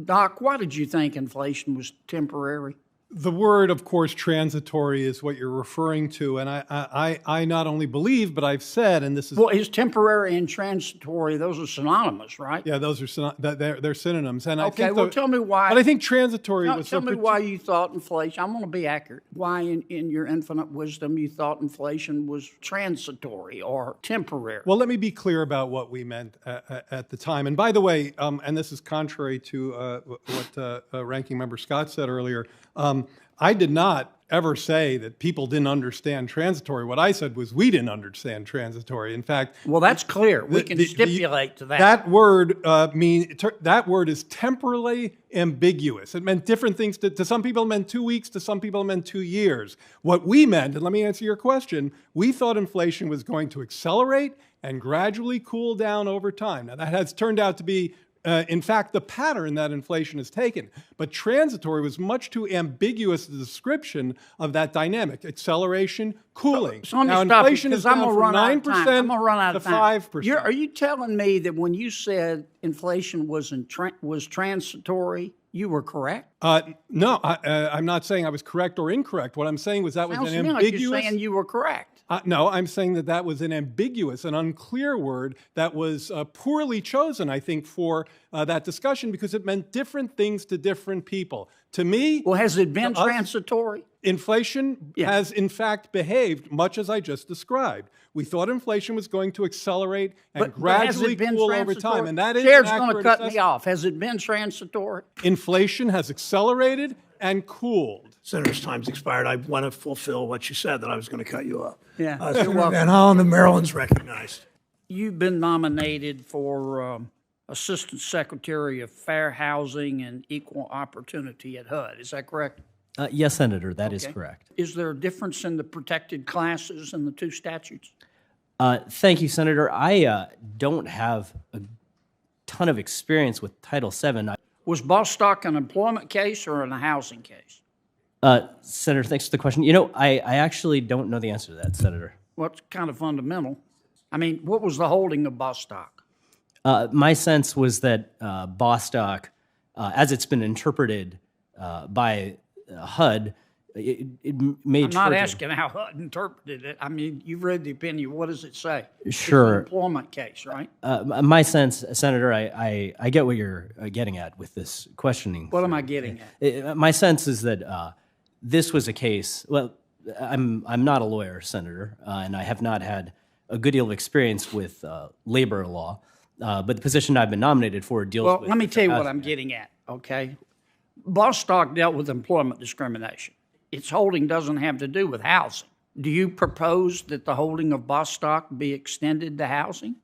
Doc, why did you think inflation was temporary? The word, of course, transitory is what you're referring to, and I not only believe, but I've said, and this is... Well, is temporary and transitory, those are synonymous, right? Yeah, those are they're synonyms. And Okay, I think well, tell me why... But I think transitory was... Tell me why you thought inflation... I'm going to be accurate. Why, in your infinite wisdom, you thought inflation was transitory or temporary? Well, let me be clear about what we meant at the time. And by the way, and this is contrary to what Ranking Member Scott said earlier, I did not ever say that people didn't understand transitory. What I said was we didn't understand transitory. In fact... Well, that's clear. We can stipulate to that. That word is temporally ambiguous. It meant different things. To some people it meant 2 weeks, to some people it meant 2 years. What we meant, and let me answer your question, we thought inflation was going to accelerate and gradually cool down over time. Now, that has turned out to be in fact, the pattern that inflation has taken. But transitory was much too ambiguous a description of that dynamic. Acceleration, cooling. So let me now, stop inflation you, is down from 9% to 5%. Are you telling me that when you said inflation was transitory, you were correct? No, I'm not saying I was correct or incorrect. What I'm saying was that was an ambiguous... Like you're saying you were correct. No, I'm saying that was an ambiguous and unclear word that was poorly chosen, I think, for that discussion because it meant different things to different people. To me... Well, has it been transitory? Inflation has, in fact, behaved much as I just described. We thought inflation was going to accelerate and gradually cool over time, and that is Chair's going to cut me off. Has it been transitory? Inflation has accelerated and cooled. Senator's time's expired. I want to fulfill what you said that I was going to cut you off. Yeah. Senator Van Hollen of Maryland's recognized. You've been nominated for Assistant Secretary of Fair Housing and Equal Opportunity at HUD. Is that correct? Yes, Senator, that is correct. Is there a difference in the protected classes in the two statutes? Thank you, Senator. I don't have a ton of experience with Title VII. Was Bostock an employment case or a housing case? Senator, thanks for the question. You know, I actually don't know the answer to that, Senator. Well, it's kind of fundamental. I mean, what was the holding of Bostock? My sense was that Bostock, as it's been interpreted by HUD, it made... I'm not asking how HUD interpreted it. I mean, you've read the opinion. What does it say? Sure. It's an employment case, right? My sense, Senator, I get what you're getting at with this questioning. What am I getting at? My sense is that this was a case... Well, I'm not a lawyer, Senator, and I have not had a good deal of experience with labor law, but the position I've been nominated for deals with... Well, let me tell you what I'm getting at, okay? Bostock dealt with employment discrimination. Its holding doesn't have to do with housing. Do you propose that the holding of Bostock be extended to housing?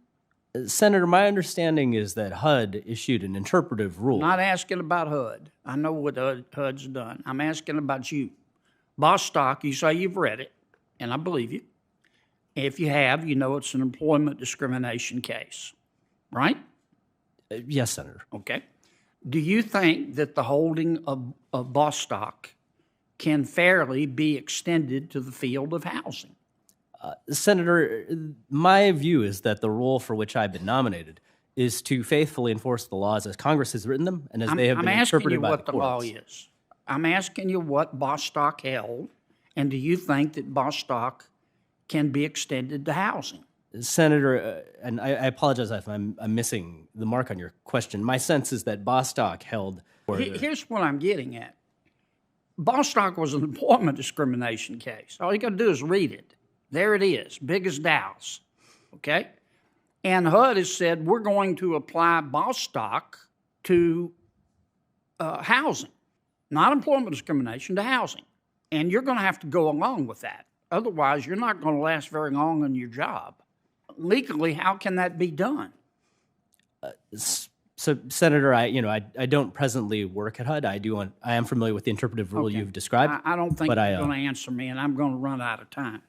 Senator, my understanding is that HUD issued an interpretive rule. I'm not asking about HUD. I know what HUD's done. I'm asking about you. Bostock, you say you've read it, and I believe you. If you have, you know it's an employment discrimination case, right? Yes, Senator. Okay. Do you think that the holding of Bostock can fairly be extended to the field of housing? Senator, my view is that the role for which I've been nominated is to faithfully enforce the laws as Congress has written them and as they have been interpreted by the courts. I'm asking you what the law is. I'm asking you what Bostock held, and do you think that Bostock can be extended to housing? Senator, and I apologize if I'm missing the mark on your question. My sense is that Bostock held... Here's what I'm getting at. Bostock was an employment discrimination case. All you got to do is read it. There it is, big as Dallas, okay? And HUD has said we're going to apply Bostock to housing, not employment discrimination, to housing. And you're going to have to go along with that. Otherwise, you're not going to last very long on your job. Legally, how can that be done? So, Senator, I don't presently work at HUD. I am familiar with the interpretive rule you've described. I don't think you're going to answer me, and I'm going to run out of time.